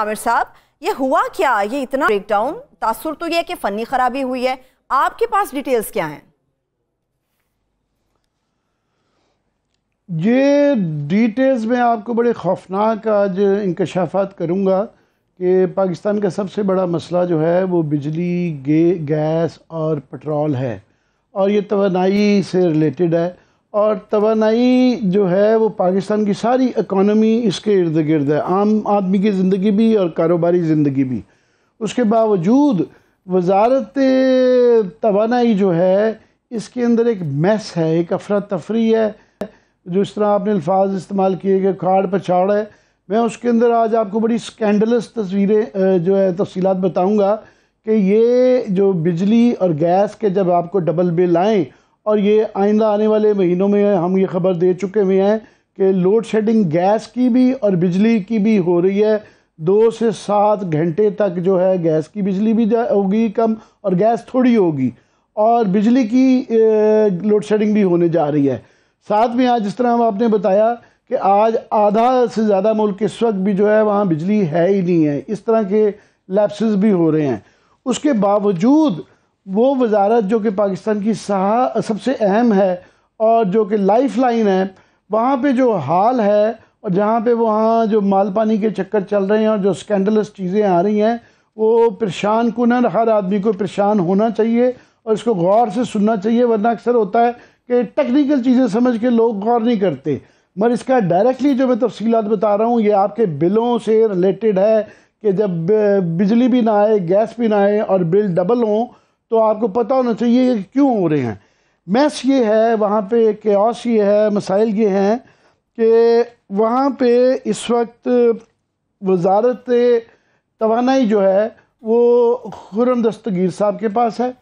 आमिर साहब, ये हुआ क्या? ये इतना ब्रेकडाउन, तासुर तो ये है कि फनी खराबी हुई है, आपके पास डिटेल्स क्या हैं? ये डिटेल्स में आपको बड़े खौफनाक आज इंकशाफात करूँगा कि पाकिस्तान का सबसे बड़ा मसला जो है वो बिजली, गैस और पेट्रोल है, और ये तवानाई से रिलेटेड है। और तवानाई जो है वो पाकिस्तान की सारी इकॉनमी इसके इर्द गिर्द है, आम आदमी की ज़िंदगी भी और कारोबारी ज़िंदगी भी। उसके बावजूद वजारत तवानाई जो है इसके अंदर एक मैस है, एक अफरा तफरी है, जो इस तरह आपने अल्फाज इस्तेमाल किए कि खाड़ पछाड़ है। मैं उसके अंदर आज आपको बड़ी स्कैंडलस तस्वीरें जो है तफसीलात बताऊंगा कि ये जो बिजली और गैस के जब आपको डबल बिल आएँ, और ये आइंदा आने वाले महीनों में हम ये ख़बर दे चुके हुए हैं कि लोड शेडिंग गैस की भी और बिजली की भी हो रही है। 2 से 7 घंटे तक जो है गैस की बिजली भी होगी कम और गैस थोड़ी होगी, और बिजली की लोड शेडिंग भी होने जा रही है। साथ में आज जिस तरह आपने बताया कि आज आधा से ज़्यादा मुल्क इस वक्त भी जो है वहाँ बिजली है ही नहीं है, इस तरह के लैप्सेस भी हो रहे हैं। उसके बावजूद वो वजारत जो कि पाकिस्तान की सबसे अहम है और जो कि लाइफ लाइन है, वहाँ पे जो हाल है और जहाँ पे वहाँ जो माल पानी के चक्कर चल रहे हैं और जो स्कैंडलस चीज़ें आ रही हैं, वो परेशान कुन, हर आदमी को परेशान होना चाहिए और इसको गौर से सुनना चाहिए। वरना अक्सर होता है कि टेक्निकल चीज़ें समझ के लोग गौर नहीं करते, मगर इसका डायरेक्टली जो मैं तफसीलात बता रहा हूँ ये आपके बिलों से रिलेटेड है कि जब बिजली भी ना आए, गैस भी ना आए और बिल डबल हों, तो आपको पता होना चाहिए कि क्यों हो रहे हैं। मैस ये है वहाँ पे, केओस ये है, मसाइल ये हैं कि वहाँ पे इस वक्त वजारत तवानाई जो है वो खुर्रम दस्तगीर साहब के पास है।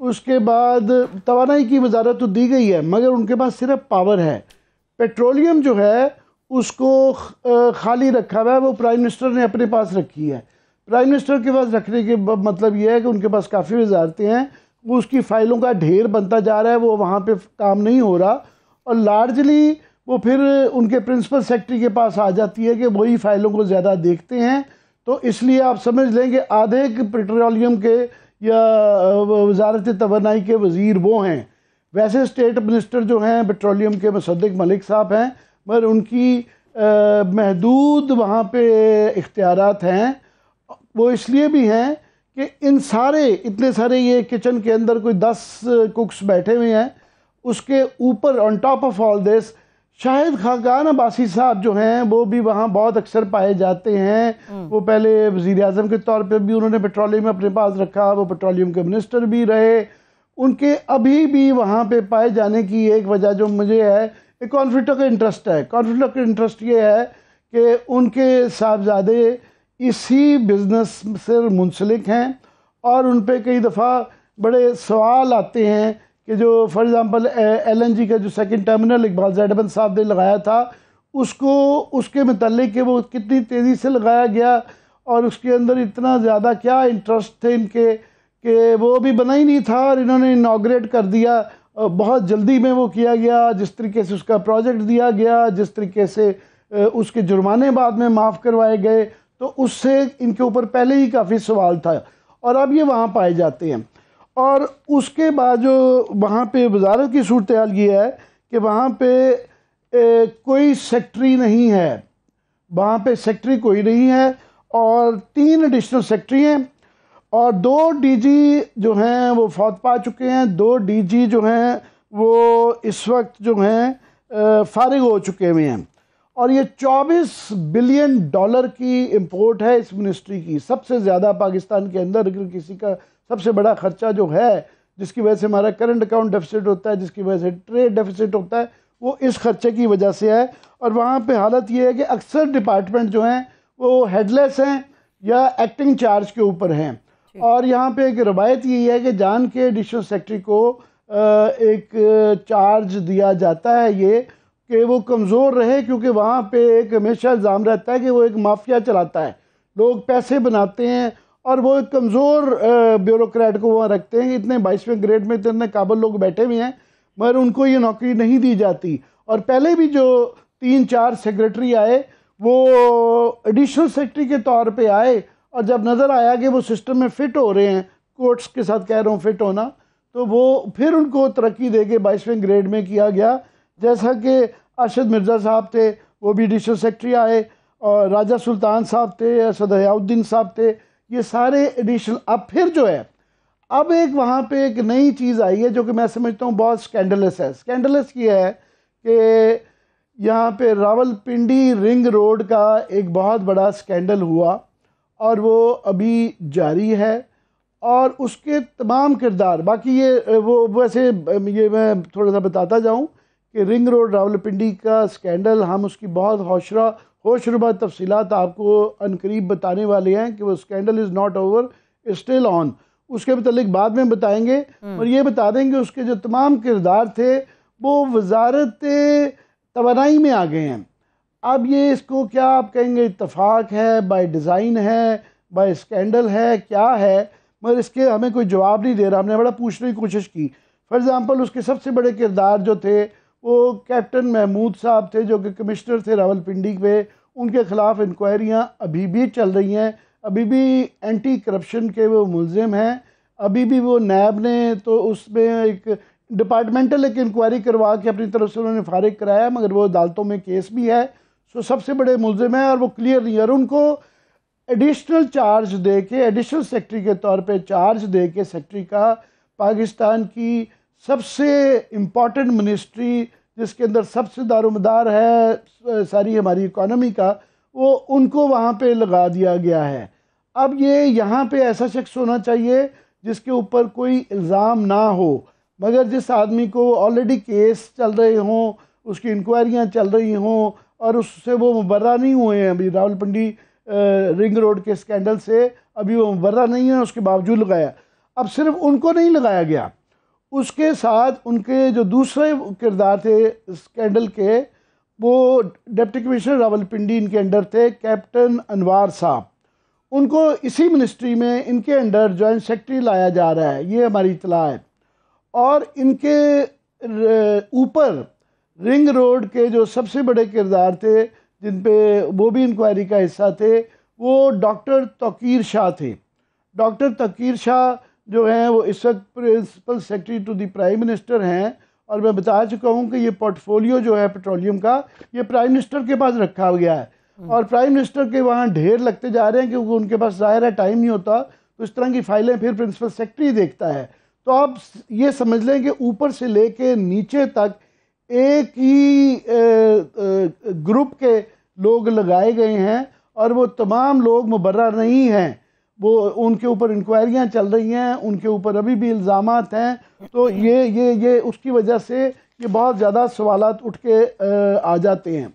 उसके बाद तवानाई की वजारत तो दी गई है, मगर उनके पास सिर्फ पावर है। पेट्रोलियम जो है उसको खाली रखा हुआ है, वो प्राइम मिनिस्टर ने अपने पास रखी है। प्राइम मिनिस्टर के पास रखने के मतलब ये है कि उनके पास काफ़ी वजारतें हैं, वो उसकी फ़ाइलों का ढेर बनता जा रहा है, वो वहाँ पे काम नहीं हो रहा, और लार्जली वो फिर उनके प्रिंसिपल सेक्रेटरी के पास आ जाती है कि वही फ़ाइलों को ज़्यादा देखते हैं। तो इसलिए आप समझ लें कि आधे पेट्रोलियम के या वजारत तवानाई के वज़ीर वो हैं। वैसे स्टेट मिनिस्टर जो हैं पेट्रोलियम के मुसद्दिक मलिक साहब हैं, मगर उनकी महदूद वहाँ पे इख्तियारात हैं। वो इसलिए भी हैं कि इन सारे इतने सारे ये किचन के अंदर कोई 10 कुक्स बैठे हुए हैं, उसके ऊपर on top of all this Shahid Khaqan Abbasi साहब जो हैं वो भी वहाँ बहुत अक्सर पाए जाते हैं। वो पहले वज़ीर आज़म के तौर पे भी उन्होंने पेट्रोलियम अपने पास रखा, वो पेट्रोलियम के मिनिस्टर भी रहे। उनके अभी भी वहाँ पे पाए जाने की एक वजह जो मुझे है, एक कॉन्फ्लिक्ट ऑफ इंटरेस्ट है। कॉन्फ्लिक्ट ऑफ इंटरेस्ट ये है कि उनके साहबजादे इसी बिज़नेस से मुंसलिक हैं, और उन पर कई दफ़ा बड़े सवाल आते हैं कि जो फॉर एग्ज़ाम्पल LNG का जो सेकंड टर्मिनल इकबाल ज़ैड साहब ने लगाया था, उसको उसके मतलब कि वो कितनी तेज़ी से लगाया गया और उसके अंदर इतना ज़्यादा क्या इंटरेस्ट थे इनके कि वो भी बना ही नहीं था और इन्होंने इनाग्रेट कर दिया। बहुत जल्दी में वो किया गया, जिस तरीके से उसका प्रोजेक्ट दिया गया, जिस तरीके से उसके जुर्माने बाद में माफ़ करवाए गए, तो उससे इनके ऊपर पहले ही काफ़ी सवाल था, और अब ये वहाँ पाए जाते हैं। और उसके बाद जो वहाँ पे वजारत की सूरत हाल ये है कि वहाँ पे कोई सेक्रेटरी नहीं है, वहाँ पे सेक्रेटरी कोई नहीं है, और 3 एडिशनल सेक्रेटरी हैं, और 2 DG जो हैं वो फौत पा चुके हैं। 2 DG जो हैं वो इस वक्त जो हैं फारिग हो चुके हुए हैं। और ये $24 बिलियन की इंपोर्ट है इस मिनिस्ट्री की, सबसे ज़्यादा पाकिस्तान के अंदर अगर किसी का सबसे बड़ा खर्चा जो है, जिसकी वजह से हमारा करंट अकाउंट डेफिसिट होता है, जिसकी वजह से ट्रेड डेफिसिट होता है, वो इस खर्चे की वजह से है। और वहाँ पे हालत ये है कि अक्सर डिपार्टमेंट जो हैं वो हेडलेस हैं या एक्टिंग चार्ज के ऊपर हैं। और यहाँ पे एक रवायत यही है कि जान के एडिशनल सेक्रेटरी को एक चार्ज दिया जाता है ये कि वो कमज़ोर रहे, क्योंकि वहाँ पे एक हमेशा इल्ज़ाम रहता है कि वो एक माफिया चलाता है, लोग पैसे बनाते हैं, और वो एक कमज़ोर ब्यूरोक्रेट को वहाँ रखते हैं। इतने 22वें ग्रेड में इतने काबिल लोग बैठे हुए हैं, मगर उनको ये नौकरी नहीं दी जाती। और पहले भी जो 3-4 सेक्रेटरी आए वो एडिशनल सेक्रेटरी के तौर पे आए और जब नज़र आया कि वो सिस्टम में फ़िट हो रहे हैं, कोर्ट्स के साथ कह रहा हूँ फ़िट होना, तो वो फिर उनको तरक्की दे के 22वें ग्रेड में किया गया। जैसा कि अरशद मिर्ज़ा साहब थे, वो भी एडिशनल सेक्रेटरी आए, और राजा सुल्तान साहब थे, असद हयाउद्दीन साहब थे, ये सारे एडिशनल। अब फिर जो है, अब एक वहाँ पे एक नई चीज़ आई है जो कि मैं समझता हूँ बहुत स्कैंडलस है। स्कैंडलस ये है कि यहाँ पे रावलपिंडी रिंग रोड का एक बहुत बड़ा स्कैंडल हुआ और वो अभी जारी है, और उसके तमाम किरदार, बाकी ये वो वैसे ये मैं थोड़ा सा बताता जाऊँ कि रिंग रोड रावलपिंडी का स्कैंडल, हम उसकी बहुत होशरुबा तफसीलात आपको अनकरीब बताने वाले हैं कि वो scandal is not over, is still on. उसके मतलब बाद में बताएंगे, और ये बता देंगे उसके जो तमाम किरदार थे वो वजारत तवानाई में आ गए हैं। अब ये इसको क्या आप कहेंगे, इत्तफाक है, बाय डिज़ाइन है, बाय स्कैंडल है, क्या है, मगर इसके हमें कोई जवाब नहीं दे रहा। हमने बड़ा पूछने की कोशिश की। फॉर एग्ज़ाम्पल उसके सबसे बड़े किरदार जो थे वो कैप्टन महमूद साहब थे, जो कि कमिश्नर थे रावलपिंडी पे। उनके ख़िलाफ़ इंक्वायरियाँ अभी भी चल रही हैं, अभी भी एंटी करप्शन के वो मुलजिम हैं, अभी भी वो नैब ने तो उसमें एक डिपार्टमेंटल एक इंक्वायरी करवा के अपनी तरफ से उन्होंने फारिग कराया, मगर वो अदालतों में केस भी है। सो सबसे बड़े मुलजिम हैं और वो क्लियर नहीं है, और उनको एडिशनल चार्ज दे के, एडिशनल सेक्रेटरी के तौर पे चार्ज दे के, सेक्रेटरी का पाकिस्तान की सबसे इम्पॉर्टेंट मिनिस्ट्री जिसके अंदर सबसे दारोमदार है सारी हमारी इकॉनमी का, वो उनको वहाँ पे लगा दिया गया है। अब ये यहाँ पे ऐसा शख्स होना चाहिए जिसके ऊपर कोई इल्ज़ाम ना हो, मगर जिस आदमी को ऑलरेडी केस चल रहे हों, उसकी इंक्वायरियाँ चल रही हों और उससे वो मुबर्रा नहीं हुए हैं, अभी रावलपिंडी रिंग रोड के स्कैंडल से अभी वो मुबर्रा नहीं है, उसके बावजूद लगाया। अब सिर्फ उनको नहीं लगाया गया, उसके साथ उनके जो दूसरे किरदार थे स्कैंडल के, वो डिप्टी कमिश्नर रावलपिंडी इनके अंडर थे, कैप्टन अनवार साहब, उनको इसी मिनिस्ट्री में इनके अंडर जॉइंट सेक्रेटरी लाया जा रहा है, ये हमारी इतला है। और इनके ऊपर रिंग रोड के जो सबसे बड़े किरदार थे जिन पे वो भी इंक्वायरी का हिस्सा थे, वो डॉक्टर तौकीर शाह थे। डॉक्टर तौकीर शाह जो हैं वो इस वक्त principal secretary to the prime minister हैं, और मैं बता चुका हूँ कि ये पोर्टफोलियो जो है पेट्रोलियम का, ये प्राइम मिनिस्टर के पास रखा गया है, और प्राइम मिनिस्टर के वहाँ ढेर लगते जा रहे हैं क्योंकि उनके पास ज़ाहिर है टाइम नहीं होता, तो इस तरह की फाइलें फिर प्रिंसिपल सेक्रेटरी देखता है। तो आप ये समझ लें कि ऊपर से लेके नीचे तक एक ही ग्रुप के लोग लगाए गए हैं, और वो तमाम लोग मुबर्रा नहीं हैं, वो उनके ऊपर इंक्वायरियां चल रही हैं, उनके ऊपर अभी भी इल्ज़ामात हैं। तो ये उसकी वजह से ये बहुत ज़्यादा सवालात उठ के आ जाते हैं।